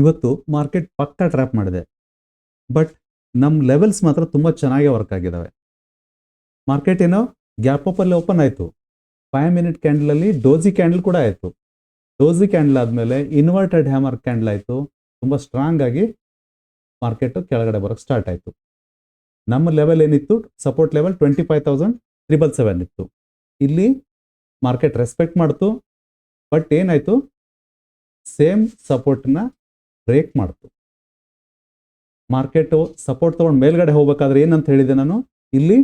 ಇವತ್ತು ಮಾರ್ಕೆಟ್ ಪಕ್ಕಾ ಟ್ರ್ಯಾಪ್ ಮಾಡಿದೆ. ಬಟ್ ನಮ್ಮ ಲೆವೆಲ್ಸ್ ಮಾತ್ರ ತುಂಬ ಚೆನ್ನಾಗೇ ವರ್ಕ್ ಆಗಿದ್ದಾವೆ. ಮಾರ್ಕೆಟ್ ಏನೋ ಗ್ಯಾಪ್ ಅಪ್ ಅಲ್ಲಿ ಓಪನ್ ಆಯಿತು. 5 ಮಿನಿಟ್ ಕ್ಯಾಂಡಲಲ್ಲಿ ಡೋಜಿ ಕ್ಯಾಂಡಲ್ ಕೂಡ ಆಯಿತು. ಡೋಜಿ ಕ್ಯಾಂಡಲ್ ಆದಮೇಲೆ ಇನ್ವರ್ಟೆಡ್ ಹ್ಯಾಮರ್ ಕ್ಯಾಂಡಲ್ ಆಯಿತು. ತುಂಬ ಸ್ಟ್ರಾಂಗ್ ಆಗಿ ಮಾರ್ಕೆಟ್ ಕೆಳಗಡೆ ಬರೋಕ್ಕೆ ಸ್ಟಾರ್ಟ್ ಆಯಿತು. ನಮ್ಮ ಲೆವೆಲ್ ಏನಿತ್ತು, ಸಪೋರ್ಟ್ ಲೆವೆಲ್ 25,777 ಇತ್ತು. ಇಲ್ಲಿ ಮಾರ್ಕೆಟ್ ರೆಸ್ಪೆಕ್ಟ್ ಮಾಡ್ತು. ಬಟ್ ಏನಾಯಿತು, ಸೇಮ್ ಸಪೋರ್ಟ್ನ ಬ್ರೇಕ್ ಮಾಡ್ತು. ಮಾರ್ಕೆಟು ಸಪೋರ್ಟ್ ತೊಗೊಂಡು ಮೇಲ್ಗಡೆ ಹೋಗ್ಬೇಕಾದ್ರೆ ಏನಂತ ಹೇಳಿದೆ ನಾನು, ಇಲ್ಲಿ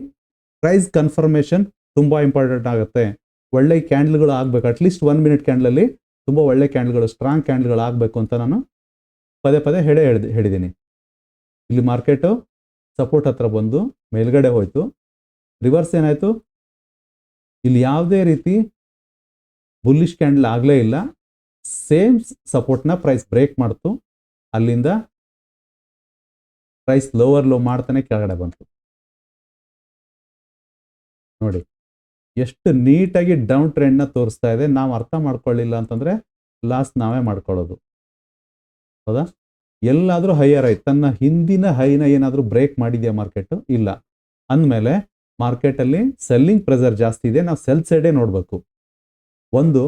ಪ್ರೈಸ್ ಕನ್ಫರ್ಮೇಷನ್ ತುಂಬ ಇಂಪಾರ್ಟೆಂಟ್ ಆಗುತ್ತೆ. ಒಳ್ಳೆ ಕ್ಯಾಂಡಲ್ಗಳು ಆಗಬೇಕು. ಅಟ್ಲೀಸ್ಟ್ 1 ಮಿನಿಟ್ ಕ್ಯಾಂಡಲಲ್ಲಿ ತುಂಬ ಒಳ್ಳೆ ಕ್ಯಾಂಡಲ್ಗಳು, ಸ್ಟ್ರಾಂಗ್ ಕ್ಯಾಂಡಲ್ಗಳು ಆಗಬೇಕು ಅಂತ ನಾನು ಪದೇ ಪದೇ ಹೇಳಿದ್ದೀನಿ. ಇಲ್ಲಿ ಮಾರ್ಕೆಟು ಸಪೋರ್ಟ್ ಹತ್ರ ಬಂದು ಮೇಲ್ಗಡೆ ಹೋಯಿತು. ರಿವರ್ಸ್ ಏನಾಯಿತು, ಇಲ್ಲಿ ಯಾವುದೇ ರೀತಿ ಬುಲ್ಲಿಶ್ ಕ್ಯಾಂಡಲ್ ಆಗಲೇ ಇಲ್ಲ. ಸೇಮ್ ಸಪೋರ್ಟ್ನ ಪ್ರೈಸ್ ಬ್ರೇಕ್ ಮಾಡ್ತು. ಅಲ್ಲಿಂದ ಪ್ರೈಸ್ ಲೋವರ್ ಲೋ ಮಾಡ್ತಾನೆ ಕೆಳಗಡೆ ಬಂತು. ನೋಡಿ ಎಷ್ಟು ನೀಟಾಗಿ ಡೌನ್ ಟ್ರೆಂಡ್ನ ತೋರಿಸ್ತಾ ಇದೆ. ನಾವು ಅರ್ಥ ಮಾಡ್ಕೊಳ್ಳಿಲ್ಲ ಅಂತಂದರೆ ಲಾಸ್ ನಾವೇ ಮಾಡ್ಕೊಳ್ಳೋದು. ಹೌದಾ? ಎಲ್ಲಾದರೂ ಹೈಯರ್ ಆಯ್ತು, ತನ್ನ ಹಿಂದಿನ ಹೈನ ಏನಾದರೂ ಬ್ರೇಕ್ ಮಾಡಿದೆಯಾ ಮಾರ್ಕೆಟು? ಇಲ್ಲ. ಅಂದಮೇಲೆ ಮಾರ್ಕೆಟಲ್ಲಿ ಸೆಲ್ಲಿಂಗ್ ಪ್ರೆಸರ್ ಜಾಸ್ತಿ ಇದೆ. ನಾವು ಸೆಲ್ ಸೈಡೇ ನೋಡಬೇಕು. ಒಂದು,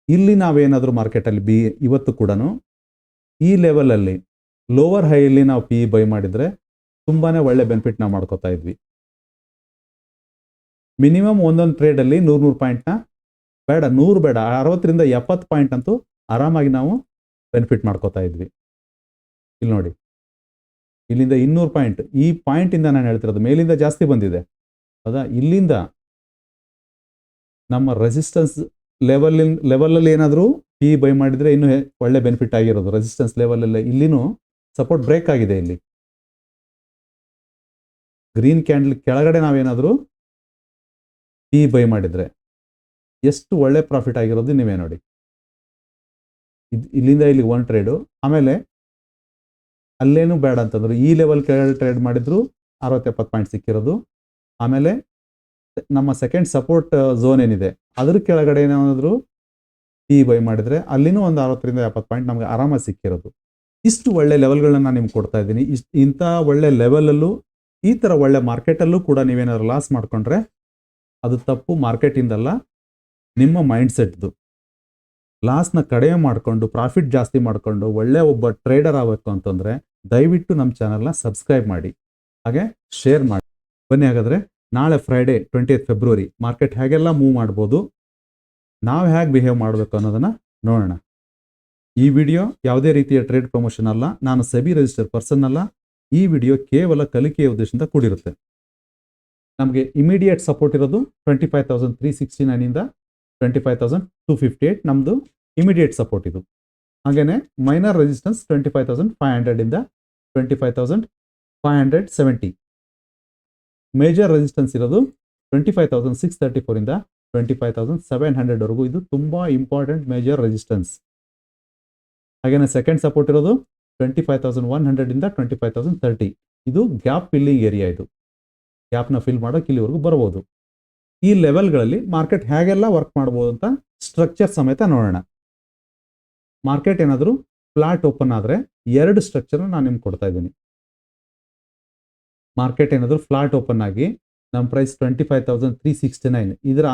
ಇಲ್ಲಿ ನಾವೇನಾದರೂ ಮಾರ್ಕೆಟಲ್ಲಿ ಇವತ್ತು ಕೂಡ ಈ ಲೆವೆಲಲ್ಲಿ ಲೋವರ್ ಹೈಯಲ್ಲಿ ನಾವು ಪಿ ಬೈ ಮಾಡಿದರೆ ತುಂಬಾ ಒಳ್ಳೆ ಬೆನಿಫಿಟ್ ನಾವು ಮಾಡ್ಕೋತಾ ಇದ್ವಿ. ಮಿನಿಮಮ್ ಒಂದೊಂದು ಟ್ರೇಡಲ್ಲಿ 100 ಪಾಯಿಂಟ್ನ ಬೇಡ, 100 ಬೇಡ, 60ರಿಂದ 70 ಪಾಯಿಂಟ್ ಅಂತೂ ಆರಾಮಾಗಿ ನಾವು ಬೆನಿಫಿಟ್ ಮಾಡ್ಕೋತಾ ಇದ್ವಿ. ಇಲ್ಲಿ ನೋಡಿ, ಇಲ್ಲಿಂದ 200 ಪಾಯಿಂಟ್, ಈ ಪಾಯಿಂಟಿಂದ ನಾನು ಹೇಳ್ತಿರೋದು ಮೇಲಿಂದ ಜಾಸ್ತಿ ಬಂದಿದೆ. ಹೌದಾ? ಇಲ್ಲಿಂದ ನಮ್ಮ ರೆಸಿಸ್ಟೆನ್ಸ್ ಲೆವೆಲಲ್ಲಿ ಏನಾದರೂ ಪಿ ಬೈ ಮಾಡಿದರೆ ಇನ್ನೂ ಒಳ್ಳೆ ಬೆನಿಫಿಟ್ ಆಗಿರೋದು. ರೆಸಿಸ್ಟೆನ್ಸ್ ಲೆವೆಲಲ್ಲಿ ಇಲ್ಲಿನೂ ಸಪೋರ್ಟ್ ಬ್ರೇಕ್ ಆಗಿದೆ. ಇಲ್ಲಿ ಗ್ರೀನ್ ಕ್ಯಾಂಡಲ್ ಕೆಳಗಡೆ ನಾವೇನಾದರೂ ಪಿ ಬೈ ಮಾಡಿದರೆ ಎಷ್ಟು ಒಳ್ಳೆ ಪ್ರಾಫಿಟ್ ಆಗಿರೋದು ನೀವೇ ನೋಡಿ. ಇಲ್ಲಿಂದ ಇಲ್ಲಿ ಒಂದು ಟ್ರೇಡು, ಆಮೇಲೆ ಅಲ್ಲೇನು ಬೇಡ ಅಂತಂದ್ರು ಈ ಲೆವೆಲ್ ಕೆಳಗಡೆ ಟ್ರೇಡ್ ಮಾಡಿದ್ರು 60-70 ಪಾಯಿಂಟ್ ಸಿಕ್ಕಿರೋದು. ಆಮೇಲೆ ನಮ್ಮ ಸೆಕೆಂಡ್ ಸಪೋರ್ಟ್ ಝೋನ್ ಏನಿದೆ ಅದ್ರ ಕೆಳಗಡೆ ಏನಾದರೂ ಪಿ ಬೈ ಮಾಡಿದರೆ ಅಲ್ಲಿನೂ ಒಂದು 60ರಿಂದ 70 ಪಾಯಿಂಟ್ ನಮಗೆ ಆರಾಮಾಗಿ ಸಿಕ್ಕಿರೋದು. ಇಷ್ಟು ಒಳ್ಳೆ ಲೆವೆಲ್ಗಳನ್ನ ನಾನು ನಿಮ್ಗೆ ಕೊಡ್ತಾ ಇದ್ದೀನಿ. ಇಂಥ ಒಳ್ಳೆ ಲೆವೆಲಲ್ಲೂ ಈ ಥರ ಒಳ್ಳೆ ಮಾರ್ಕೆಟಲ್ಲೂ ಕೂಡ ನೀವೇನಾದ್ರು ಲಾಸ್ ಮಾಡಿಕೊಂಡ್ರೆ ಅದು ತಪ್ಪು ಮಾರ್ಕೆಟಿಂದಲ್ಲ, ನಿಮ್ಮ ಮೈಂಡ್ಸೆಟ್ದು. ಲಾಸ್ನ ಕಡಿಮೆ ಮಾಡಿಕೊಂಡು ಪ್ರಾಫಿಟ್ ಜಾಸ್ತಿ ಮಾಡಿಕೊಂಡು ಒಳ್ಳೆ ಒಬ್ಬ ಟ್ರೇಡರ್ ಆಗಬೇಕು ಅಂತಂದರೆ ದಯವಿಟ್ಟು ನಮ್ಮ ಚಾನಲ್ನ ಸಬ್ಸ್ಕ್ರೈಬ್ ಮಾಡಿ, ಹಾಗೆ ಶೇರ್ ಮಾಡಿ. ಬನ್ನಿ ಹಾಗಾದರೆ ನಾಳೆ ಫ್ರೈಡೇ 20th ಫೆಬ್ರವರಿ ಮಾರ್ಕೆಟ್ ಹೇಗೆಲ್ಲ ಮೂವ್ ಮಾಡ್ಬೋದು, ನಾವು ಹೇಗೆ ಬಿಹೇವ್ ಮಾಡಬೇಕು ಅನ್ನೋದನ್ನು ನೋಡೋಣ. ಈ ವಿಡಿಯೋ ಯಾವುದೇ ರೀತಿಯ ಟ್ರೇಡ್ ಪ್ರಮೋಷನ್ ಅಲ್ಲ, ನಾನು ಸೆಬಿ ರಿಜಿಸ್ಟರ್ ಪರ್ಸನ್ ಅಲ್ಲ. ಈ ವಿಡಿಯೋ ಕೇವಲ ಕಲಿಕೆಯ ಉದ್ದೇಶದಿಂದ ಕೂಡಿರುತ್ತೆ. ನಮಗೆ ಇಮಿಡಿಯೇಟ್ ಸಪೋರ್ಟ್ ಇರೋದು 25,369ಇಂದ 25,258 ನಮ್ಮದು ಇಮಿಡಿಯೇಟ್ ಸಪೋರ್ಟ್ ಇದು. ಹಾಗೆಯೇ ಮೈನರ್ ರೆಸಿಸ್ಟೆನ್ಸ್ 25,500ಇಂದ 25,570. ಮೇಜರ್ ರೆಸಿಸ್ಟೆನ್ಸ್ ಇರೋದು 25,634ಇಂದ 25,700ವರೆಗೂ. ಇದು ತುಂಬ ಇಂಪಾರ್ಟೆಂಟ್ ಮೇಜರ್ ರೆಸಿಸ್ಟೆನ್ಸ್. ಹಾಗೆಯೇ ಸೆಕೆಂಡ್ ಸಪೋರ್ಟ್ ಇರೋದು 25,100ಇಂದ 25,030. ಇದು ಗ್ಯಾಪ್ ಫಿಲ್ಲಿಂಗ್ ಏರಿಯಾ. ಇದು ಗ್ಯಾಪ್ನ ಫಿಲ್ ಮಾಡೋಕೆ ಇಲ್ಲಿವರೆಗೂ ಬರ್ಬೋದು. ಈ ಲೆವೆಲ್ಗಳಲ್ಲಿ ಮಾರ್ಕೆಟ್ ಹೇಗೆಲ್ಲ ವರ್ಕ್ ಮಾಡ್ಬೋದು ಅಂತ ಸ್ಟ್ರಕ್ಚರ್ ಸಮೇತ ನೋಡೋಣ. ಮಾರ್ಕೆಟ್ ಏನಾದರೂ ಫ್ಲಾಟ್ ಓಪನ್ ಆದರೆ 2 ಸ್ಟ್ರಕ್ಚರ್ನ ನಾನು ನಿಮ್ಗೆ ಕೊಡ್ತಾ ಇದ್ದೀನಿ. ಮಾರ್ಕೆಟ್ ಏನಾದರೂ ಫ್ಲಾಟ್ ಓಪನ್ ಆಗಿ ನಮ್ಮ ಪ್ರೈಸ್ 25,369 ಇದರ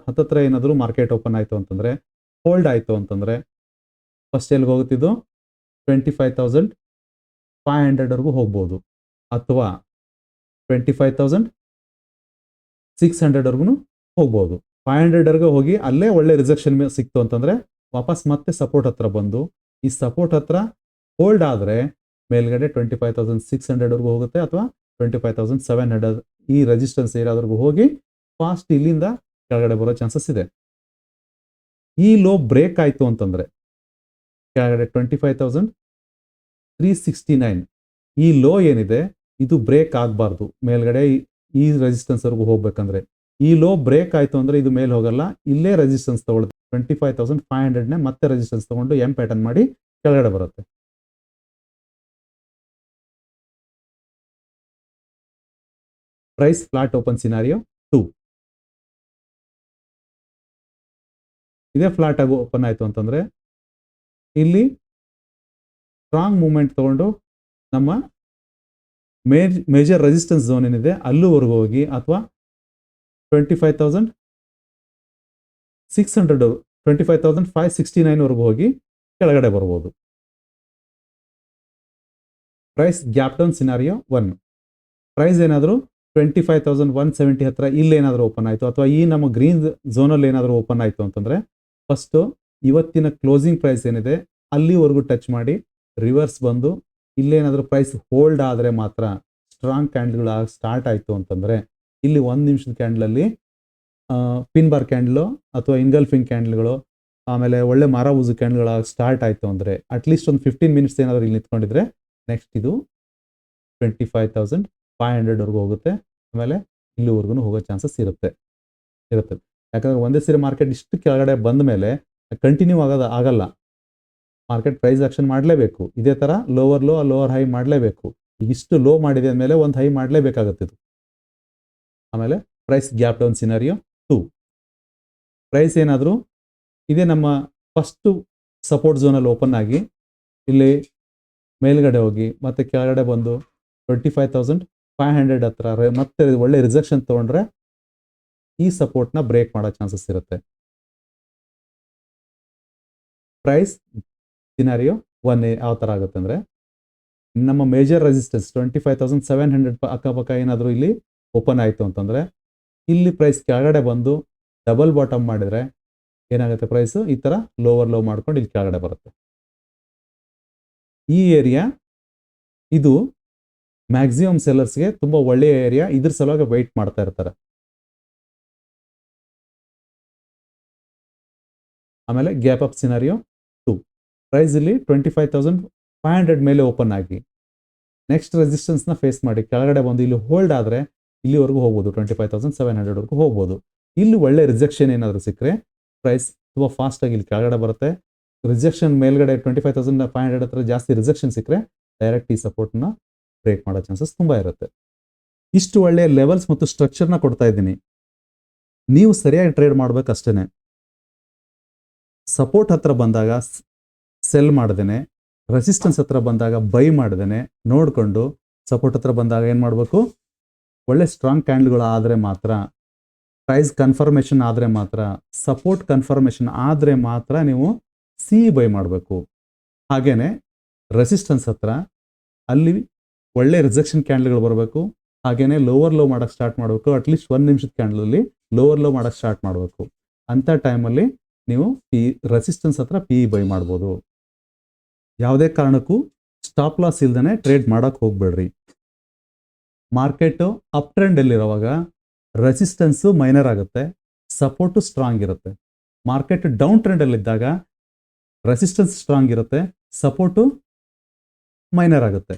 ಹತ್ತತ್ರ ಏನಾದರೂ ಮಾರ್ಕೆಟ್ ಓಪನ್ ಆಯಿತು ಅಂತಂದರೆ, ಹೋಲ್ಡ್ ಆಯಿತು ಅಂತಂದರೆ ಫಸ್ಟ್ ಎಲ್ಲಿಗೆ ಹೋಗುತ್ತಿದ್ದು 25,500ವರೆಗೂ ಹೋಗ್ಬೋದು, ಅಥವಾ 25,600ವರೆಗೂ ಹೋಗ್ಬೋದು. 500ವರೆಗೂ ಹೋಗಿ ಅಲ್ಲೇ ಒಳ್ಳೆ ರಿಜೆಕ್ಷನ್ ಸಿಕ್ತು ಅಂತಂದರೆ ವಾಪಸ್ ಮತ್ತೆ ಸಪೋರ್ಟ್ ಹತ್ರ ಬಂದು ಈ ಸಪೋರ್ಟ್ ಹತ್ರ ಹೋಲ್ಡ್ ಆದರೆ ಮೇಲ್ಗಡೆ 25,600ವರೆಗೂ ಹೋಗುತ್ತೆ, ಅಥವಾ 25,700 ಈ ರೆಸಿಸ್ಟೆನ್ಸ್ ಏರಿಯಾವರೆಗೂ ಹೋಗಿ ಫಾಸ್ಟ್ ಇಲ್ಲಿಂದ ಕೆಳಗಡೆ ಬರೋ ಚಾನ್ಸಸ್ ಇದೆ. ಈ ಲೋ ಬ್ರೇಕ್ ಆಯಿತು ಅಂತಂದರೆ ಕೆಳಗಡೆ 25,369 ಈ ಲೋ ಏನಿದೆ ಇದು ಬ್ರೇಕ್ ಆಗಬಾರ್ದು. ಮೇಲ್ಗಡೆ ಈ ರೆಸಿಸ್ಟೆನ್ಸ್ವರೆಗೂ ಹೋಗ್ಬೇಕಂದ್ರೆ ಈ ಲೋ ಬ್ರೇಕ್ ಆಯಿತು ಅಂದರೆ ಇದು ಮೇಲೆ ಹೋಗಲ್ಲ, ಇಲ್ಲೇ ರೆಸಿಸ್ಟೆನ್ಸ್ ತಗೊಳ್ಳುತ್ತೆ. 25,500ನೇ ಮತ್ತೆ ರೆಸಿಸ್ಟೆನ್ಸ್ ತಗೊಂಡು ಎಂ ಪ್ಯಾಟರ್ನ್ ಮಾಡಿ ಕೆಳಗಡೆ ಬರುತ್ತೆ. Price flat open scenario 2. ಇದೇ ಫ್ಲಾಟ್ ಆಗಿ ಓಪನ್ ಆಯಿತು ಅಂತಂದರೆ ಇಲ್ಲಿ ಸ್ಟ್ರಾಂಗ್ ಮೂವ್ಮೆಂಟ್ ತೊಗೊಂಡು ನಮ್ಮ ಮೇಜರ್ ರೆಸಿಸ್ಟೆನ್ಸ್ ಝೋನ್ ಏನಿದೆ ಅಲ್ಲಿವರೆಗೂ ಹೋಗಿ ಅಥವಾ 25,600 25,569 ಹೋಗಿ ಕೆಳಗಡೆ ಬರ್ಬೋದು. Price gap down scenario 1. Price ಏನಾದರೂ 25,170 ಹತ್ರ ಇಲ್ಲೇನಾದರೂ ಓಪನ್ ಆಯಿತು ಅಥವಾ ಈ ನಮ್ಮ ಗ್ರೀನ್ ಝೋನಲ್ಲಿ ಏನಾದರೂ ಓಪನ್ ಆಯಿತು ಅಂತಂದರೆ ಫಸ್ಟು ಇವತ್ತಿನ ಕ್ಲೋಸಿಂಗ್ ಪ್ರೈಸ್ ಏನಿದೆ ಅಲ್ಲಿವರೆಗೂ ಟಚ್ ಮಾಡಿ ರಿವರ್ಸ್ ಬಂದು ಇಲ್ಲೇನಾದರೂ ಪ್ರೈಸ್ ಹೋಲ್ಡ್ ಆದರೆ ಮಾತ್ರ ಸ್ಟ್ರಾಂಗ್ ಕ್ಯಾಂಡಲ್ಗಳು ಸ್ಟಾರ್ಟ್ ಆಯಿತು ಅಂತಂದರೆ ಇಲ್ಲಿ 1 ನಿಮಿಷದ ಕ್ಯಾಂಡಲಲ್ಲಿ ಪಿನ್ ಬಾರ್ ಕ್ಯಾಂಡಲು ಅಥವಾ ಇನ್ಗಲ್ಫಿಂಗ್ ಕ್ಯಾಂಡಲ್ಗಳು ಆಮೇಲೆ ಒಳ್ಳೆ ಮಾರಾಬೂಸು ಕ್ಯಾಂಡಲ್ಗಳು ಸ್ಟಾರ್ಟ್ ಆಯಿತು ಅಂದರೆ ಅಟ್ಲೀಸ್ಟ್ ಒಂದು 15 ಮಿನಿಟ್ಸ್ ಏನಾದರೂ ಇಲ್ಲಿ ನಿಂತ್ಕೊಂಡಿದ್ರೆ ನೆಕ್ಸ್ಟ್ ಇದು 25,500 ಹೋಗುತ್ತೆ. ಆಮೇಲೆ ಇಲ್ಲಿವರೆಗೂ ಹೋಗೋ ಚಾನ್ಸಸ್ ಇರುತ್ತೆ. ಯಾಕಂದರೆ ಒಂದೇ ಸರಿ ಮಾರ್ಕೆಟ್ ಇಷ್ಟು ಕೆಳಗಡೆ ಬಂದ ಮೇಲೆ ಕಂಟಿನ್ಯೂ ಆಗಲ್ಲ. ಮಾರ್ಕೆಟ್ ಪ್ರೈಸ್ ಆಕ್ಷನ್ ಮಾಡಲೇಬೇಕು. ಇದೇ ಥರ ಲೋವರ್ ಹೈ ಮಾಡಲೇಬೇಕು. ಈಗ ಇಷ್ಟು ಲೋ ಮಾಡಿದೆ ಅಂದಮೇಲೆ ಒಂದು ಹೈ ಮಾಡಲೇಬೇಕಾಗತ್ತೆ ಇದು. ಆಮೇಲೆ price gap down scenario 2. Price ಏನಾದರೂ ಇದೇ ನಮ್ಮ ಫಸ್ಟು ಸಪೋರ್ಟ್ ಝೋನಲ್ಲಿ ಓಪನ್ ಆಗಿ ಇಲ್ಲಿ ಮೇಲ್ಗಡೆ ಹೋಗಿ ಮತ್ತೆ ಕೆಳಗಡೆ ಬಂದು 25,500 ಹತ್ರ ಮತ್ತೆ ಒಳ್ಳೆ ರಿಜೆಕ್ಷನ್ ತೊಗೊಂಡ್ರೆ ಈ ಸಪೋರ್ಟ್ನ ಬ್ರೇಕ್ ಮಾಡೋ ಚಾನ್ಸಸ್ ಇರುತ್ತೆ. ಪ್ರೈಸ್ ಸಿನಾರಿಯೋ 1 ಯಾವ ಥರ ಆಗುತ್ತೆ ಅಂದರೆ ನಮ್ಮ ಮೇಜರ್ ರೆಸಿಸ್ಟೆನ್ಸ್ 25,700 ಅಕ್ಕಪಕ್ಕ ಏನಾದರೂ ಇಲ್ಲಿ ಓಪನ್ ಆಯಿತು ಅಂತಂದರೆ ಇಲ್ಲಿ ಪ್ರೈಸ್ ಕೆಳಗಡೆ ಬಂದು ಡಬಲ್ ಬಾಟಮ್ ಮಾಡಿದರೆ ಏನಾಗುತ್ತೆ, ಪ್ರೈಸು ಈ ಥರ ಲೋವರ್ ಲೋ ಮಾಡ್ಕೊಂಡು ಇಲ್ಲಿ ಕೆಳಗಡೆ ಬರುತ್ತೆ. ಈ ಏರಿಯಾ ಇದು ಮ್ಯಾಕ್ಸಿಮಮ್ ಸೆಲ್ಲರ್ಸ್ಗೆ ತುಂಬ ಒಳ್ಳೆಯ ಏರಿಯಾ. ಇದ್ರ ಸಲುವಾಗಿ ವೆಯ್ಟ್ ಮಾಡ್ತಾ ಇರ್ತಾರೆ. ಆಮೇಲೆ ಗ್ಯಾಪ್ ಅಪ್ ಸಿನಾರಿಯೋ 2. ಪ್ರೈಸ್ ಇಲ್ಲಿ 25,500 ಮೇಲೆ ಓಪನ್ ಆಗಿ ನೆಕ್ಸ್ಟ್ ರೆಸಿಸ್ಟೆನ್ಸ್ನ ಫೇಸ್ ಮಾಡಿ ಕೆಳಗಡೆ ಬಂದು ಇಲ್ಲಿ ಹೋಲ್ಡ್ ಆದರೆ ಇಲ್ಲಿವರೆಗೂ ಹೋಗ್ಬೋದು, 25,700 ಹೋಗ್ಬೋದು. ಇಲ್ಲಿ ಒಳ್ಳೆ ರಿಜೆಕ್ಷನ್ ಏನಾದರೂ ಸಿಕ್ಕರೆ ಪ್ರೈಸ್ ತುಂಬ ಫಾಸ್ಟಾಗಿ ಇಲ್ಲಿ ಕೆಳಗಡೆ ಬರುತ್ತೆ. ರಿಜೆಕ್ಷನ್ ಮೇಲ್ಗಡೆ 25,500 ಹತ್ರ ಜಾಸ್ತಿ ರಿಜೆಕ್ಷನ್ ಸಿಕ್ಕರೆ ಡೈರೆಕ್ಟ್ ಈ ಸಪೋರ್ಟ್ನ ಬ್ರೇಕ್ ಮಾಡೋ ಚಾನ್ಸಸ್ ತುಂಬ ಇರುತ್ತೆ. ಇಷ್ಟು ಒಳ್ಳೆಯ ಲೆವೆಲ್ಸ್ ಮತ್ತು ಸ್ಟ್ರಕ್ಚರ್ನ ಕೊಡ್ತಾ ಇದ್ದೀನಿ. ನೀವು ಸರಿಯಾಗಿ ಟ್ರೇಡ್ ಮಾಡಬೇಕಷ್ಟೇ. ಸಪೋರ್ಟ್ ಹತ್ರ ಬಂದಾಗ ಸೆಲ್ ಮಾಡ್ದೇನೆ, ರೆಸಿಸ್ಟೆನ್ಸ್ ಹತ್ರ ಬಂದಾಗ ಬೈ ಮಾಡ್ದೇನೆ ನೋಡಿಕೊಂಡು ಸಪೋರ್ಟ್ ಹತ್ರ ಬಂದಾಗ ಏನು ಮಾಡಬೇಕು, ಒಳ್ಳೆ ಸ್ಟ್ರಾಂಗ್ ಕ್ಯಾಂಡಲ್ಗಳು ಆದರೆ ಮಾತ್ರ, ಪ್ರೈಸ್ ಕನ್ಫರ್ಮೇಷನ್ ಆದರೆ ಮಾತ್ರ, ಸಪೋರ್ಟ್ ಕನ್ಫರ್ಮೇಷನ್ ಆದರೆ ಮಾತ್ರ ನೀವು ಬೈ ಮಾಡಬೇಕು. ಹಾಗೆಯೇ ರೆಸಿಸ್ಟೆನ್ಸ್ ಹತ್ರ ಅಲ್ಲಿ ಒಳ್ಳೆ ರಿಜೆಕ್ಷನ್ ಕ್ಯಾಂಡಲ್ಗಳು ಬರಬೇಕು. ಹಾಗೆಯೇ ಲೋವರ್ ಲೋ ಮಾಡೋಕ್ಕೆ ಸ್ಟಾರ್ಟ್ ಮಾಡಬೇಕು. ಅಟ್ಲೀಸ್ಟ್ 1 ನಿಮಿಷದ ಕ್ಯಾಂಡಲಲ್ಲಿ ಲೋವರ್ ಲೋ ಮಾಡೋಕ್ಕೆ ಸ್ಟಾರ್ಟ್ ಮಾಡಬೇಕು. ಅಂಥ ಟೈಮಲ್ಲಿ ನೀವು ರೆಸಿಸ್ಟೆನ್ಸ್ ಹತ್ರ ಬೈ ಮಾಡ್ಬೋದು. ಯಾವುದೇ ಕಾರಣಕ್ಕೂ ಸ್ಟಾಪ್ ಲಾಸ್ ಇಲ್ದೇ ಟ್ರೇಡ್ ಮಾಡೋಕ್ಕೆ ಹೋಗಬೇಡ್ರಿ. ಮಾರ್ಕೆಟು ಅಪ್ ಟ್ರೆಂಡಲ್ಲಿರುವಾಗ ರೆಸಿಸ್ಟೆನ್ಸು ಮೈನರ್ ಆಗುತ್ತೆ, ಸಪೋರ್ಟು ಸ್ಟ್ರಾಂಗ್ ಇರುತ್ತೆ. ಮಾರ್ಕೆಟ್ ಡೌನ್ ಟ್ರೆಂಡಲ್ಲಿದ್ದಾಗ ರೆಸಿಸ್ಟೆನ್ಸ್ ಸ್ಟ್ರಾಂಗ್ ಇರುತ್ತೆ, ಸಪೋರ್ಟು ಮೈನರ್ ಆಗುತ್ತೆ.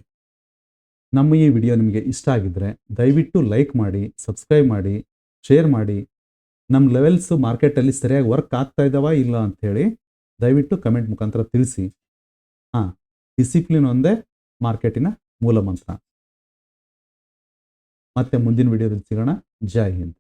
ನಮ್ಮ ಈ ವಿಡಿಯೋ ನಿಮಗೆ ಇಷ್ಟ ಆಗಿದ್ದರೆ ದಯವಿಟ್ಟು ಲೈಕ್ ಮಾಡಿ, ಸಬ್ಸ್ಕ್ರೈಬ್ ಮಾಡಿ, ಶೇರ್ ಮಾಡಿ. ನಮ್ಮ ಲೆವೆಲ್ಸು ಮಾರ್ಕೆಟಲ್ಲಿ ಸರಿಯಾಗಿ ವರ್ಕ್ ಆಗ್ತಾ ಇದ್ದಾವಾ ಇಲ್ಲ ಅಂಥೇಳಿ ದಯವಿಟ್ಟು ಕಮೆಂಟ್ ಮುಖಾಂತರ ತಿಳಿಸಿ. ಡಿಸಿಪ್ಲಿನ್ ಒಂದೇ ಮಾರ್ಕೆಟಿನ ಮೂಲ ಮಂತ್ರ. ಮತ್ತೆ ಮುಂದಿನ ವಿಡಿಯೋದಲ್ಲಿ ಸಿಗೋಣ. ಜೈ ಹಿಂದ್.